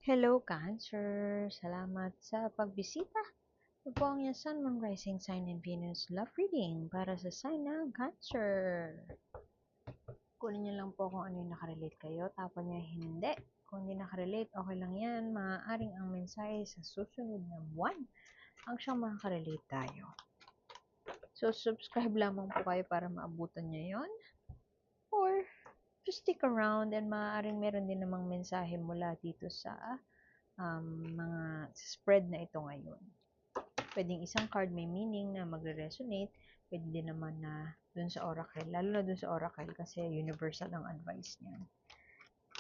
Hello, Cancer! Salamat sa pagbisita. Ito po ang iyong Sun, Moon, Rising Sign, and Venus Love Reading para sa sign ng Cancer. Kunin niyo lang po kung ano yung nakarelate kayo, tapon niyo hindi. Kung hindi nakarelate, okay lang yan. Maaaring ang mensahe sa susunod na buwan ang siyang makakarelate tayo. So, subscribe lamang po kayo para maabutan niyo yon. Or, just stick around and maaaring meron din namang mensahe mula dito sa mga spread na ito ngayon. Pwedeng isang card may meaning na magre-resonate, pwede din naman na dun sa oracle, lalo na dun sa oracle kasi universal ang advice niyan.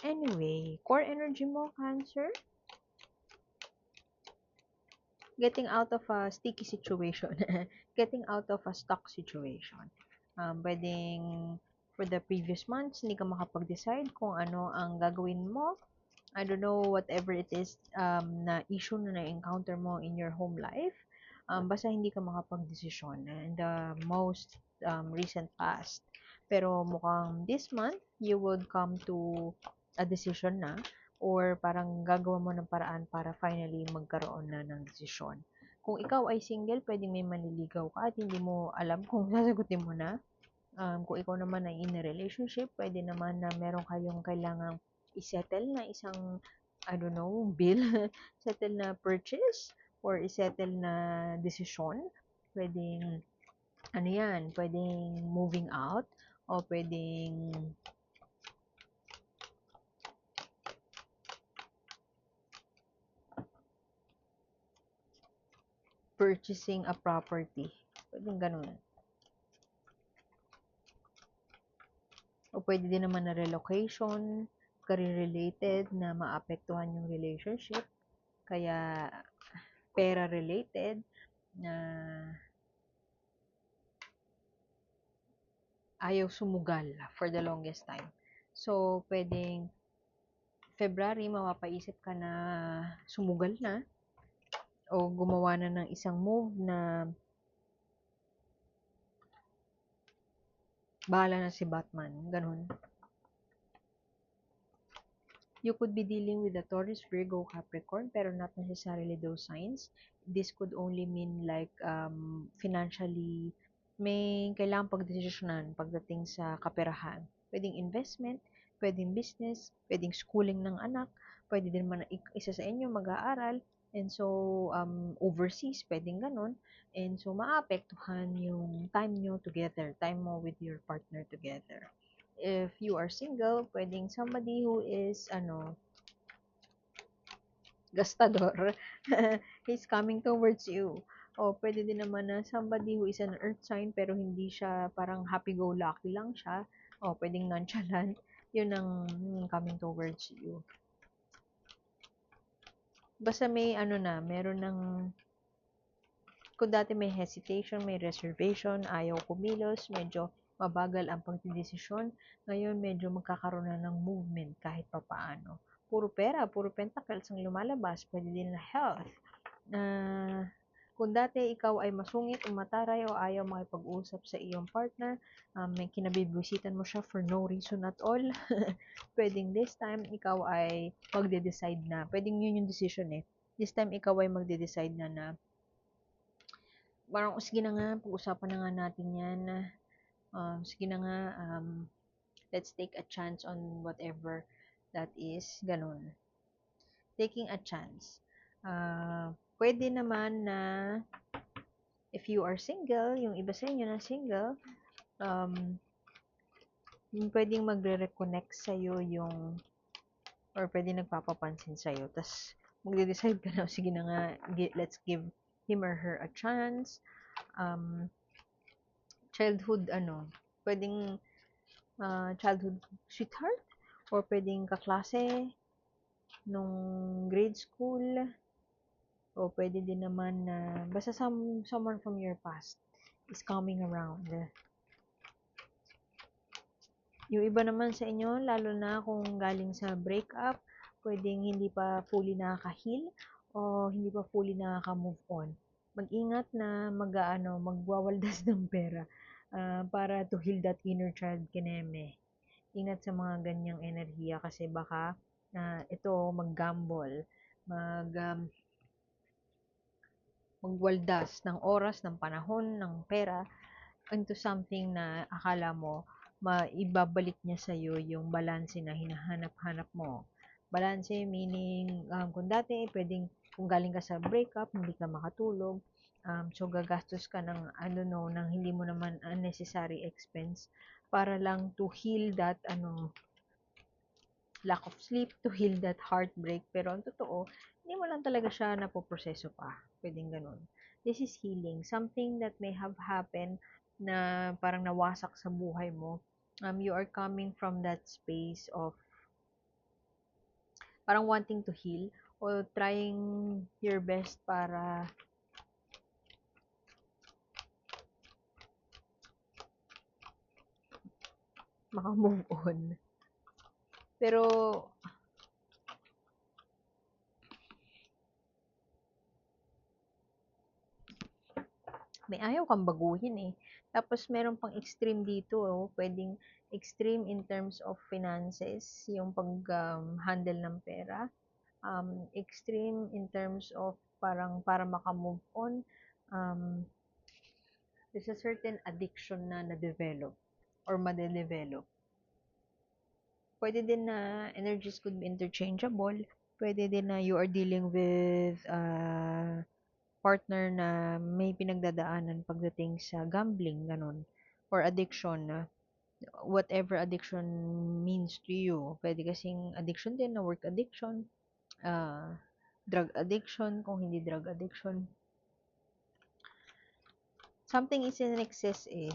Anyway, core energy mo, Cancer, getting out of a sticky situation, getting out of a stuck situation. Pwedeng for the previous months, hindi ka makapag-decide kung ano ang gagawin mo. I don't know, whatever it is na issue na na-encounter mo in your home life, basta hindi ka makapag-desisyon in the most recent past. Pero mukhang this month, you would come to a decision na or parang gagawa mo ng paraan para finally magkaroon na ng desisyon. Kung ikaw ay single, pwedeng may manliligaw ka at hindi mo alam kung sasagutin mo na. Kung ikaw naman ay in a relationship, pwede naman na meron kayong kailangang isettle na isang, I don't know, bill, settle na purchase, or isettle na desisyon. Pwedeng, ano yan, pwedeng moving out, o pwedeng purchasing a property. Pwedeng ganun. O pwede din naman na relocation, career-related na maapektuhan yung relationship. Kaya, pera-related na ayaw sumugal for the longest time. So, pwedeng February, mapapaisip ka na sumugal na o gumawa na ng isang move na bahala na si Batman. Ganun. You could be dealing with a Taurus, Virgo, Capricorn, pero not necessarily those signs. This could only mean like financially may kailangang pagdesisyonan pagdating sa kaperahan. Pwedeng investment, pwedeng business, pwedeng schooling ng anak, pwede din naman isa sa inyo mag-aaral, and so overseas, pwedeng ganun. And so maapektuhan yung time nyo together, time mo with your partner together. If you are single, pwedeng somebody who is, gastador, he's coming towards you. O pwede din naman na somebody who is an earth sign pero hindi siya parang happy-go-lucky lang siya. O pwedeng nonchalant. Yun ang coming towards you. Basta may meron ng kung dati may hesitation, may reservation, ayaw kumilos, medyo mabagal ang pagdidesisyon, ngayon medyo magkakaroon na ng movement kahit papaano. Puro pera, puro pentacles ang lumalabas, pwede din na health. Kung dati ikaw ay masungit o mataray o ayaw makipag-usap sa iyong partner, may kinabibisitan mo siya for no reason at all, pwedeng this time ikaw ay magde-decide na. Pwedeng yun yung decision eh. This time ikaw ay magde-decide na parang sige na nga, pag-usapan na nga natin yan. Sige na nga, let's take a chance on whatever that is. Ganun. Taking a chance. Pwede naman na if you are single, yung iba sa inyo na single, pwedeng magre-reconnect sa'yo yung or pwede nagpapapansin sa'yo. Tapos, magde-decide ka na, sige na nga, let's give him or her a chance. Childhood, pwedeng childhood sweetheart, or pwedeng kaklase nung grade school, o pwede din naman na, basta someone from your past is coming around. Yung iba naman sa inyo, lalo na kung galing sa breakup, pwedeng hindi pa fully nakaka-heal o hindi pa fully nakaka-move on. Mag-ingat na magwawaldas ng pera para to heal that inner child kineme. Ingat sa mga ganyang enerhiya kasi baka na ito mag-gamble, mag magwaldas ng oras, ng panahon, ng pera into something na akala mo maibabalik niya sa iyo yung balanse na hinahanap-hanap mo. Balanse meaning kung dati pwedeng kung galing ka sa breakup, hindi ka makatulog, so gagastos ka ng ng hindi mo naman unnecessary expense para lang to heal that lack of sleep, to heal that heartbreak. Pero ang totoo, hindi mo lang talaga siya napoproseso pa. Pwedeng ganun. This is healing. Something that may have happened na parang nawasak sa buhay mo. You are coming from that space of parang wanting to heal or trying your best para maka-move on. Pero may ayaw kang baguhin eh. Tapos meron pang extreme dito, oh. Pwedeng extreme in terms of finances, yung pag-handle ng pera. Extreme in terms of parang para maka-move on. There's a certain addiction na na-develop or made-develop. Pwede din na energies could be interchangeable. Pwede din na you are dealing with partner na may pinagdadaanan pagdating sa gambling, ganun. Or addiction na whatever addiction means to you. Pwede kasing addiction din na work addiction, drug addiction, kung hindi drug addiction. Something is in excess eh.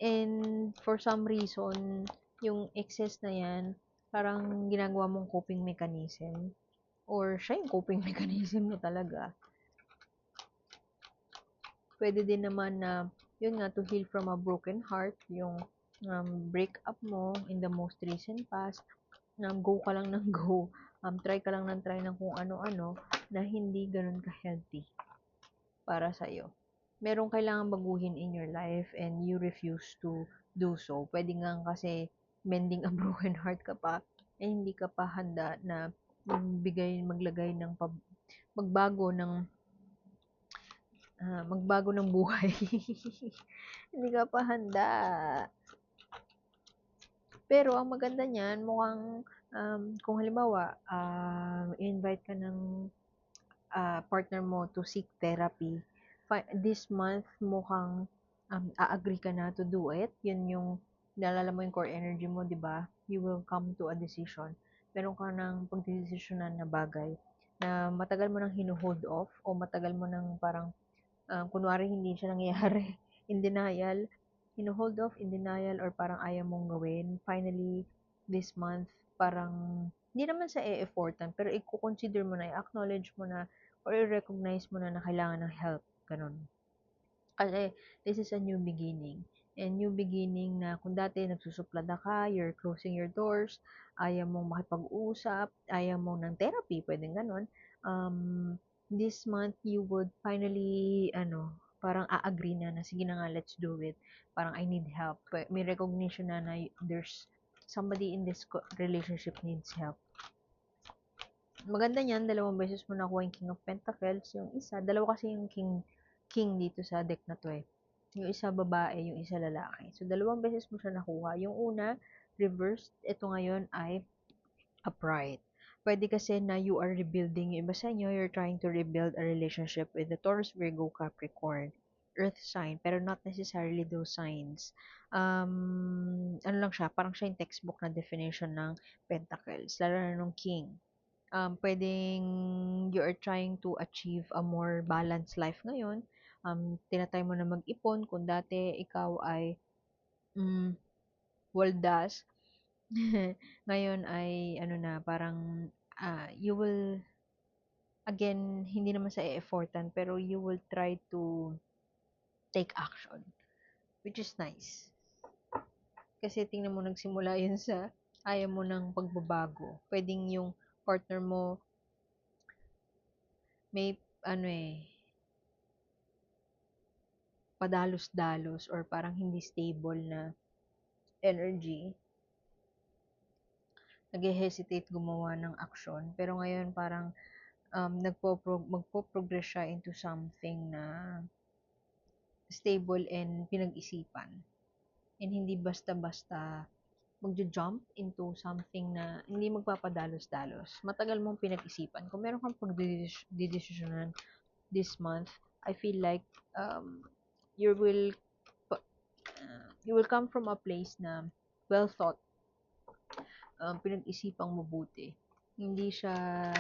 And for some reason, yung excess na yan, parang ginagawa mong coping mechanism. Or siya yung coping mechanism mo talaga. Pwede din naman na, yun nga, to heal from a broken heart, yung breakup mo in the most recent past, go ka lang ng go, try ka lang ng try ng kung ano-ano, na hindi ganun ka-healthy para sa'yo. Merong kailangan baguhin in your life and you refuse to do so. Pwede nga kasi mending a broken heart ka pa, eh hindi ka pa handa na maglagay ng magbago ng magbago ng buhay. Hindi ka pa handa. Pero ang maganda niyan, mukhang kung halimbawa, invite ka ng partner mo to seek therapy, this month mukhang a-agree ka na to do it. Yun yung, naalala mo yung core energy mo, di ba? You will come to a decision. Meron ka ng pagdesisyonan na bagay na matagal mo nang hino-hold off o matagal mo nang parang kunwari hindi siya nangyayari, in denial, hino-hold off, in denial, or parang ayaw mong gawin. Finally, this month, parang, hindi naman sa e-effortan, pero i-consider mo na, i-acknowledge mo na, or i-recognize mo na kailangan ng help. Ganun. Kasi, this is a new beginning. And new beginning na kung dati nagsusuplada ka, you're closing your doors, ayaw mong makipag-usap, ayaw mong ng therapy, pwedeng ganun. This month, you would finally, parang a-agree na sige na nga, let's do it. Parang I need help. May recognition na there's somebody in this relationship needs help. Maganda niyan, dalawang beses mo nakuha yung King of Pentacles. Yung isa, dalawa kasi yung King dito sa deck na to eh. Yung isa babae, yung isa lalaki. So, dalawang beses mo siya nakuha. Yung una, reversed. Ito ngayon ay upright. Pwede kasi na you are rebuilding. Yung iba sa inyo, you're trying to rebuild a relationship with the Taurus, Virgo, Capricorn, Earth sign, pero not necessarily those signs. Ano lang siya, parang siya yung textbook na definition ng Pentacles, lalo na nung King. Pwedeng you are trying to achieve a more balanced life ngayon. Tinatry mo na mag-ipon. Kung dati ikaw ay waldas, ngayon ay parang you will, again, hindi naman sa e-effortan, pero you will try to take action, which is nice. Kasi tingnan mo, nagsimula yun sa ayaw mo ng pagbabago. Pwedeng yung partner mo may padalos-dalos or parang hindi stable na energy. nag-hesitate gumawa ng aksyon. Pero ngayon parang magpo-progress siya into something na stable and pinag-isipan. And hindi basta-basta magjo-jump into something na hindi magpapadalos-dalos. Matagal mong pinag-isipan. Kung meron kang pagdidesisyonan this month, I feel like you will you will come from a place na well thought, pinag-isipang mabuti. Hindi siya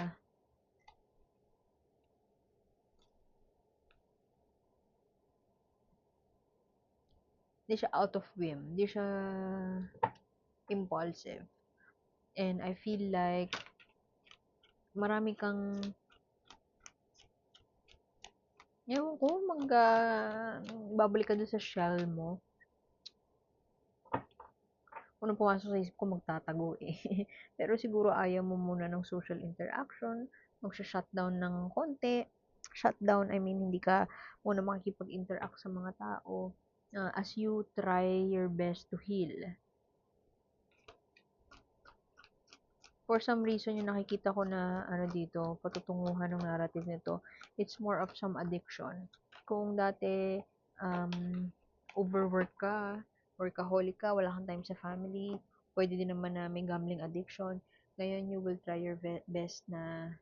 out of whim. Hindi siya impulsive. And I feel like marami kang ewan ko, babalik ka dun sa shell mo. Unang pumasok sa isip ko, magtatago eh. Pero siguro ayaw mo muna ng social interaction, magsha-shutdown ng konti. Shutdown, I mean, hindi ka muna makikipag-interact sa mga tao as you try your best to heal. For some reason, yung nakikita ko na dito, patutunguhan ng narrative nito, it's more of some addiction. Kung dati, overwork ka, workaholic ka, wala kang time sa family, pwede din naman na may gambling addiction. Ngayon, you will try your best na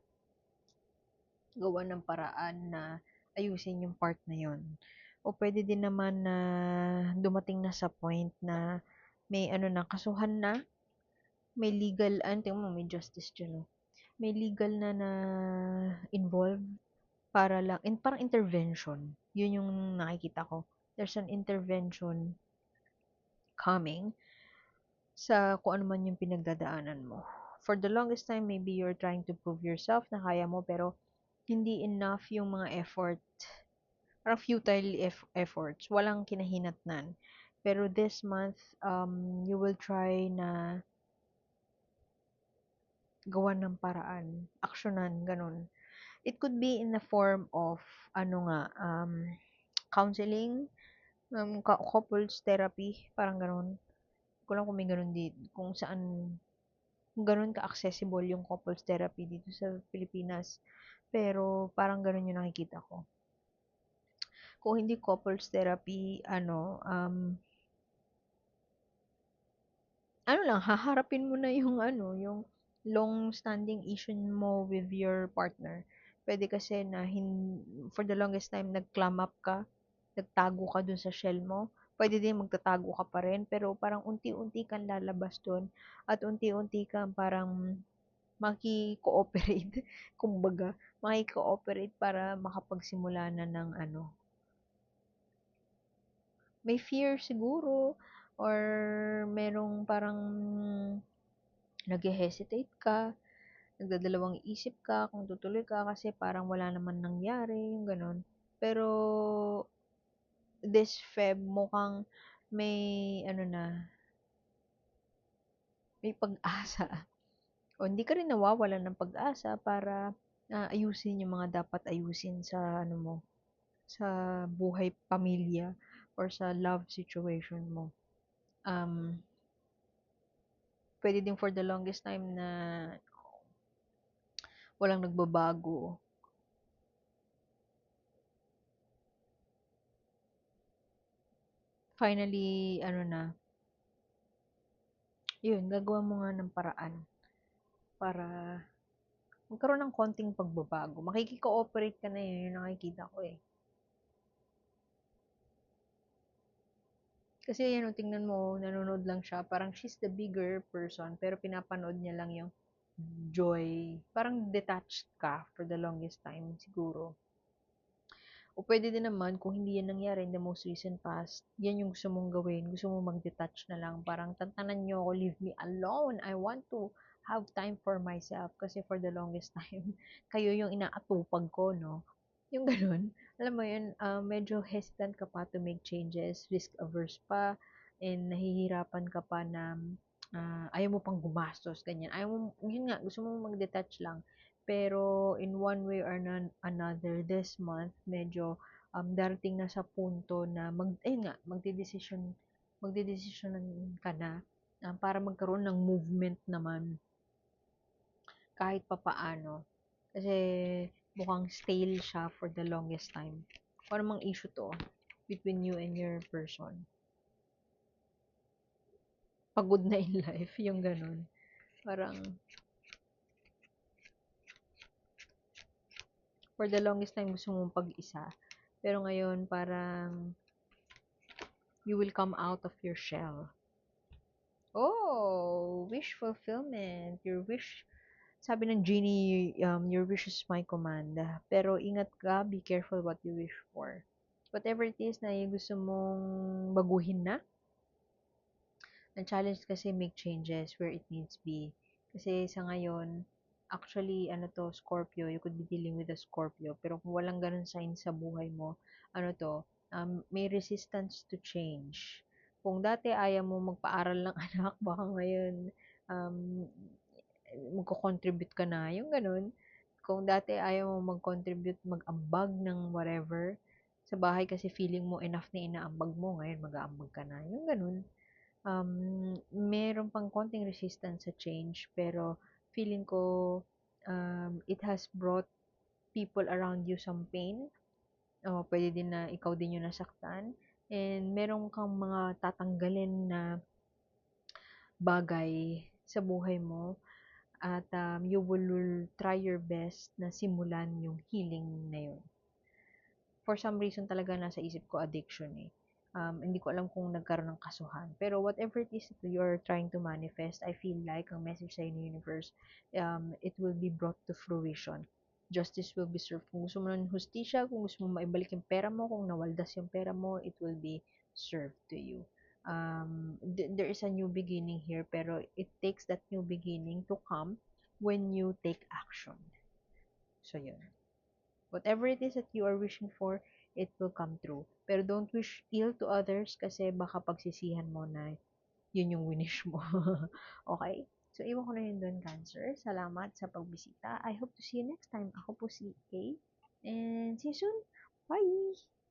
gawa ng paraan na ayusin yung part na yon. O pwede din naman na dumating na sa point na may kasuhan na, may legal, tingnan mo, may justice dyan, no? May legal na involved para lang, parang intervention. Yun yung nakikita ko. There's an intervention coming sa kung ano man yung pinagdadaanan mo. For the longest time, maybe you're trying to prove yourself na kaya mo, pero hindi enough yung mga effort. Parang futile efforts. Walang kinahinatnan. Pero this month, you will try na gawan ng paraan, aksyonan, ganun. It could be in the form of, counseling, couples therapy, parang ganun. Ko lang kung may ganun dito, kung saan, kung ganun ka-accessible yung couples therapy dito sa Pilipinas. Pero, parang ganun yung nakikita ko. Kung hindi couples therapy, haharapin mo na yung yung long-standing issue mo with your partner. Pwede kasi na for the longest time, nag-clam up ka, nagtago ka dun sa shell mo. Pwede din magtatago ka pa rin, pero parang unti-unti kang lalabas dun at unti-unti kang parang maki-cooperate, kumbaga, maki-cooperate para makapagsimula na ng may fear siguro, or merong parang nag-hesitate ka, nagdadalawang isip ka kung tutuloy ka kasi parang wala naman nangyari, yung ganun. Pero, this Feb, mukhang may, may pag-asa. O, hindi ka rin nawawalan ng pag-asa para ayusin yung mga dapat ayusin sa, mo, sa buhay pamilya or sa love situation mo. Pwede din for the longest time na walang nagbabago. Finally, yun, gagawa mo nga ng paraan para magkaroon ng konting pagbabago. Makiki-cooperate ka na yun, yung nakikita ko eh. Kasi yan, tingnan mo, nanonood lang siya, parang she's the bigger person, pero pinapanood niya lang yung joy. Parang detached ka for the longest time, siguro. O pwede din naman, kung hindi yan nangyari in the most recent past, yan yung gusto mong gawin, gusto mong mag-detach na lang. Parang tantanan nyo ako, leave me alone. I want to have time for myself. Kasi for the longest time, kayo yung inaatupag ko, no? Yung ganun. Alam mo yun, medyo hesitant ka pa to make changes, risk-averse pa, and nahihirapan ka pa na ayaw mo pang gumastos, ganyan. Ayaw mo, yun nga, gusto mo mag-detach lang. Pero in one way or another, this month, medyo darating na sa punto na magdedesisyon ka na para magkaroon ng movement naman. kahit papaano. Kasi mukhang stale siya for the longest time. Kung ano mang issue to between you and your person. Pagod na in life, yung ganun. Parang, for the longest time gusto mong pag-isa. Pero ngayon, parang, you will come out of your shell. Oh, wish fulfillment. Your wish, sabi ng genie, your wish is my command. Pero ingat ka, be careful what you wish for. Whatever it is na yung gusto mong baguhin na, ang challenge kasi make changes where it needs be. Kasi sa ngayon, actually, ano to, Scorpio, you could be dealing with a Scorpio. Pero kung walang ganun sign sa buhay mo, ano to, may resistance to change. Kung dati ayaw mo magpaaral ng anak, baka ngayon, um, magko-contribute ka na, yung ganun. Kung dati ayaw mo mag-contribute, mag-ambag ng whatever, sa bahay kasi feeling mo enough na inaambag mo, ngayon mag-aambag ka na, yung ganun. Meron pang konting resistance sa change, pero feeling ko it has brought people around you some pain. Pwede din na ikaw din yung nasaktan. And meron kang mga tatanggalin na bagay sa buhay mo at you will try your best na simulan yung healing na yun. For some reason talaga nasa isip ko addiction eh. Hindi ko alam kung nagkaroon ng kasuhan. Pero whatever it is that you're trying to manifest, I feel like ang message sa ng universe, it will be brought to fruition. Justice will be served. Kung gusto mo ng hustisya, kung gusto mo maibalik yung pera mo, kung nawaldas yung pera mo, it will be served to you. There is a new beginning here, pero it takes that new beginning to come when you take action. So, yun. Whatever it is that you are wishing for, it will come true. Pero don't wish ill to others kasi baka pagsisihan mo na yun yung winish mo. Okay? So, iwan ko na yun doon, Cancer. Salamat sa pagbisita. I hope to see you next time. Ako po si Kay. And see you soon. Bye!